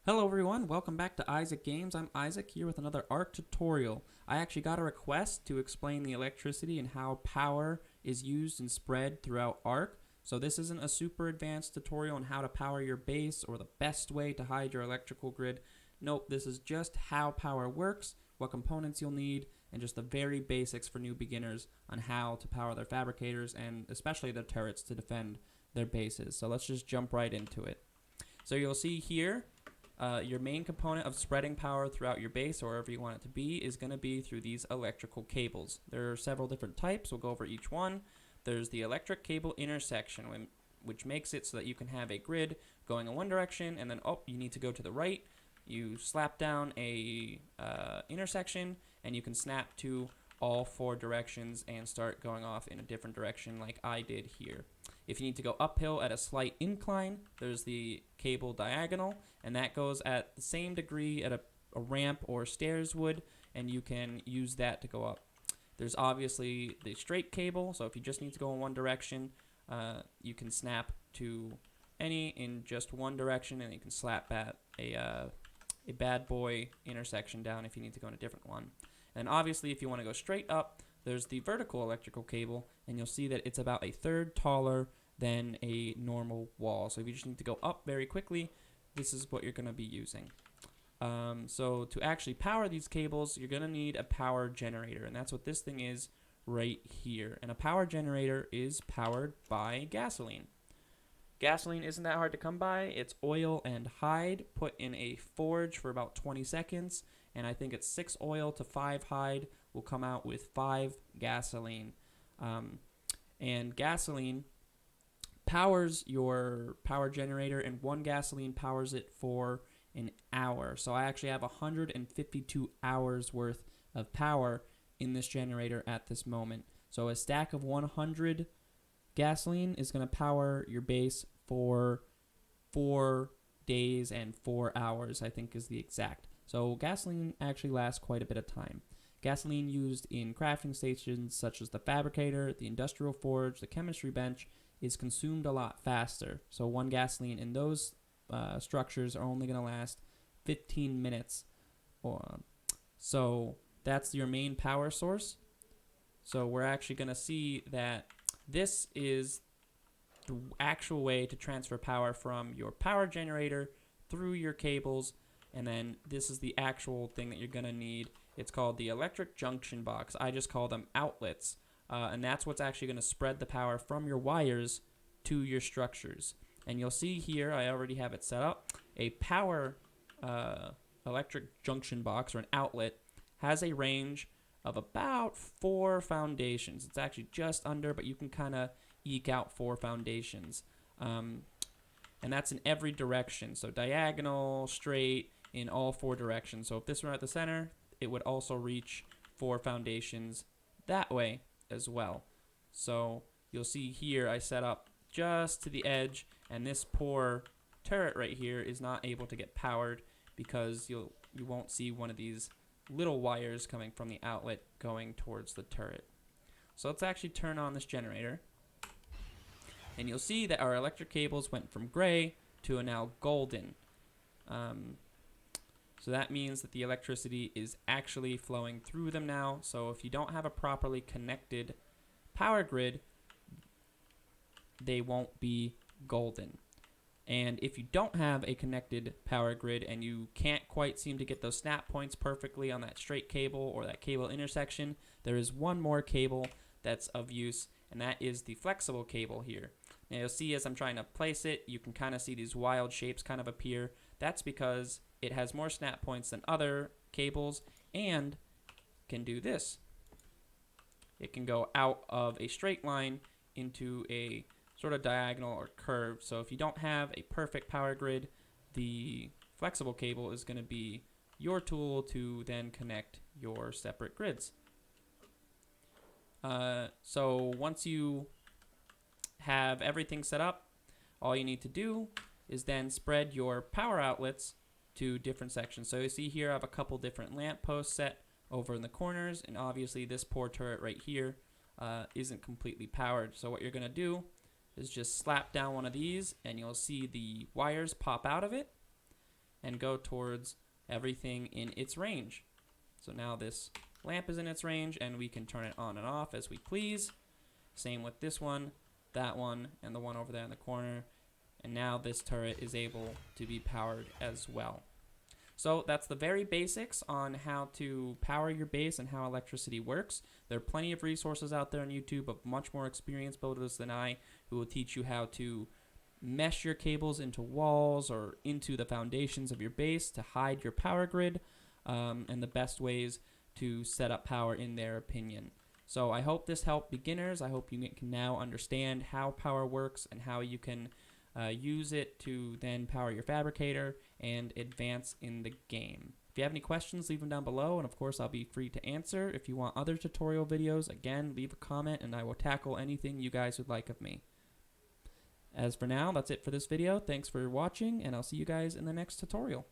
Hello everyone, welcome back to Eyezzzick Games. I'm Eyezzzick here with another ARC tutorial. I actually got a request to explain the electricity and how power is used and spread throughout ARC. So this isn't a super advanced tutorial on how to power your base or the best way to hide your electrical grid. Nope, this is just how power works, what components you'll need, and just the very basics for new beginners on how to power their fabricators and especially their turrets to defend their bases. So let's just jump right into it. So you'll see here your main component of spreading power throughout your base or wherever you want it to be is going to be through these electrical cables. There are several different types. We'll go over each one. There's the electric cable intersection, which makes it so that you can have a grid going in one direction and then, you need to go to the right. You slap down a intersection and you can snap to all four directions and start going off in a different direction like I did here. If you need to go uphill at a slight incline, there's the cable diagonal, and that goes at the same degree at a ramp or stairs would, and you can use that to go up. There's obviously the straight cable, so if you just need to go in one direction, you can snap to any in just one direction, and you can slap at a bad boy intersection down if you need to go in a different one. And obviously, if you want to go straight up, there's the vertical electrical cable, and you'll see that it's about a third taller than a normal wall. So if you just need to go up very quickly, this is what you're going to be using. So to actually power these cables, you're going to need a power generator, and that's what this thing is right here. And a power generator is powered by gasoline. Gasoline isn't that hard to come by. It's oil and hide put in a forge for about 20 seconds, and I think it's 6 oil to 5 hide will come out with 5 gasoline. And gasoline powers your power generator, and 1 gasoline powers it for an hour. So I actually have 152 hours worth of power in this generator at this moment. So a stack of 100 gasoline is going to power your base for 4 days and 4 hours, I think is the exact. So gasoline actually lasts quite a bit of time. Gasoline used in crafting stations such as the fabricator, the industrial forge, the chemistry bench is consumed a lot faster. So 1 gasoline in those structures are only going to last 15 minutes. So that's your main power source. So we're actually going to see that this is the actual way to transfer power from your power generator through your cables, and then this is the actual thing that you're going to need. It's called the electric junction box. I just call them outlets, and that's what's actually going to spread the power from your wires to your structures. And you'll see here, I already have it set up, a power electric junction box or an outlet has a range of about 4 foundations. It's actually just under, but you can kind of eke out 4 foundations. And that's in every direction. So diagonal, straight, in all 4 directions. So if this were at the center, it would also reach 4 foundations that way as well. So you'll see here I set up just to the edge, and this poor turret right here is not able to get powered because you won't see one of these little wires coming from the outlet going towards the turret. So let's actually turn on this generator, and you'll see that our electric cables went from gray to a now golden. So that means that the electricity is actually flowing through them now. So if you don't have a properly connected power grid, they won't be golden. And if you don't have a connected power grid and you can't quite seem to get those snap points perfectly on that straight cable or that cable intersection, there is one more cable that's of use, and that is the flexible cable here. Now you'll see as I'm trying to place it, you can kind of see these wild shapes kind of appear. That's because it has more snap points than other cables and can do this. It can go out of a straight line into a sort of diagonal or curve. So if you don't have a perfect power grid, the flexible cable is going to be your tool to then connect your separate grids. So once you have everything set up, all you need to do is then spread your power outlets to different sections. So you see here I have a couple different lamp posts set over in the corners, and obviously this poor turret right here isn't completely powered. So what you're going to do is just slap down one of these, and you'll see the wires pop out of it, and go towards everything in its range. So now this lamp is in its range, and we can turn it on and off as we please. Same with this one, that one, and the one over there in the corner. And now this turret is able to be powered as well. So that's the very basics on how to power your base and how electricity works. There are plenty of resources out there on YouTube of much more experienced builders than I who will teach you how to mesh your cables into walls or into the foundations of your base to hide your power grid, and the best ways to set up power in their opinion. So I hope this helped beginners. I hope you can now understand how power works and how you can use it to then power your fabricator and advance in the game. If you have any questions, leave them down below, and of course I'll be free to answer. If you want other tutorial videos, again, leave a comment and I will tackle anything you guys would like of me. As for now, that's it for this video. Thanks for watching, and I'll see you guys in the next tutorial.